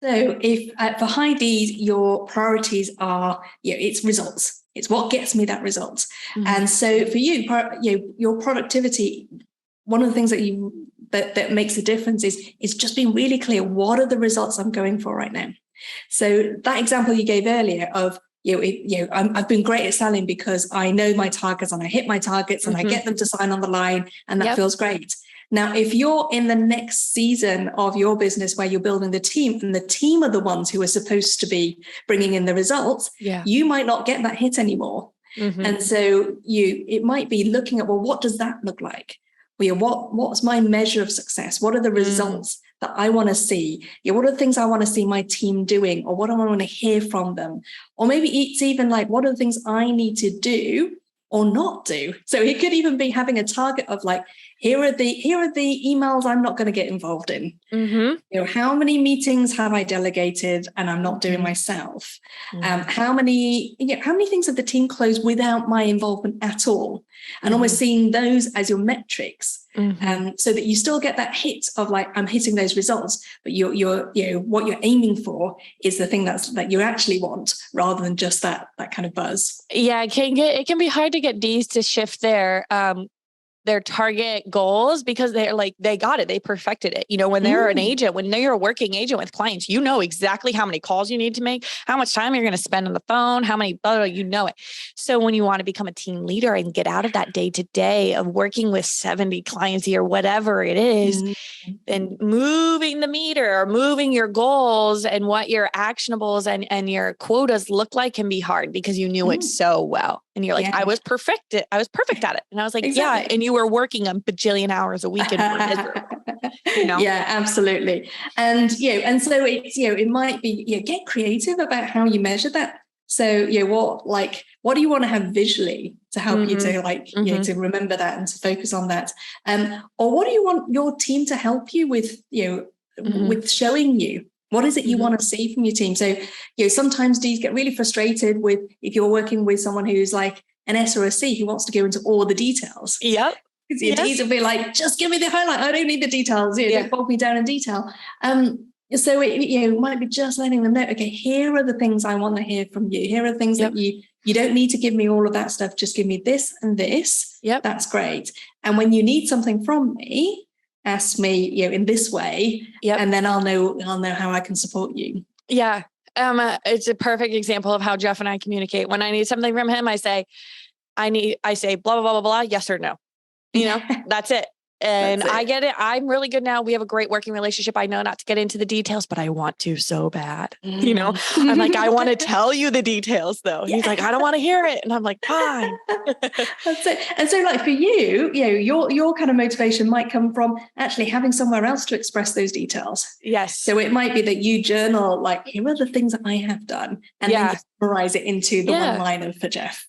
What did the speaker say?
So if for high Ds, your priorities are, it's results. It's what gets me that result. Mm-hmm. And so for you, your productivity, one of the things that makes a difference is just being really clear. What are the results I'm going for right now? So that example you gave earlier of, I've been great at selling because I know my targets and I hit my targets and I get them to sign on the line, and that feels great. Now, if you're in the next season of your business where you're building the team and the team are the ones who are supposed to be bringing in the results, you might not get that hit anymore. Mm-hmm. And so it might be looking at, well, what does that look like? What's my measure of success? What are the results that I want to see? What are the things I want to see my team doing, or what do I want to hear from them? Or maybe it's even like, what are the things I need to do or not do? So it could even be having a target of like, here are the emails I'm not going to get involved in. Mm-hmm. How many meetings have I delegated and I'm not doing myself? Mm-hmm. How many things have the team closed without my involvement at all? And almost seeing those as your metrics, so that you still get that hit of like, I'm hitting those results, but you're what you're aiming for is the thing that you actually want, rather than just that kind of buzz. Yeah, it can be hard to get Ds to shift their target goals, because they're like, they got it. They perfected it. When they're an agent, when you're a working agent with clients, you know exactly how many calls you need to make, how much time you're going to spend on the phone, how many, it. So when you want to become a team leader and get out of that day to day of working with 70 clients a year, whatever it is, and moving the meter or moving your goals and what your actionables and your quotas look like can be hard, because you knew it so well. And you're like, I was perfect at it. And I was like, exactly. And you were working a bajillion hours a week and were miserable. Yeah, absolutely. And, and so it's, it might be, get creative about how you measure that. So, what do you want to have visually to help you to, to remember that and to focus on that? Or what do you want your team to help you with, with showing you? What is it you want to see from your team? So, sometimes Ds get really frustrated with, if you're working with someone who's like an S or a C who wants to go into all the details. Yep. Because your Ds will be like, just give me the highlight. I don't need the details. Don't bog me down in detail. So it might be just letting them know, okay, here are the things I want to hear from you. Here are the things that you don't need to give me all of that stuff. Just give me this and this. Yep. That's great. And when you need something from me, ask me, in this way, and then I'll know how I can support you. Yeah. It's a perfect example of how Jeff and I communicate. When I need something from him, I say blah, blah, blah, blah, blah, yes or no. That's it. And I get it. I'm really good now. We have a great working relationship. I know not to get into the details, but I want to so bad. I'm like, I want to tell you the details though. He's like, I don't want to hear it. And I'm like, fine. That's it. And so like for you, your kind of motivation might come from actually having somewhere else to express those details. Yes. So it might be that you journal, like, here are the things that I have done, and then you summarize it into the one liner for Jeff.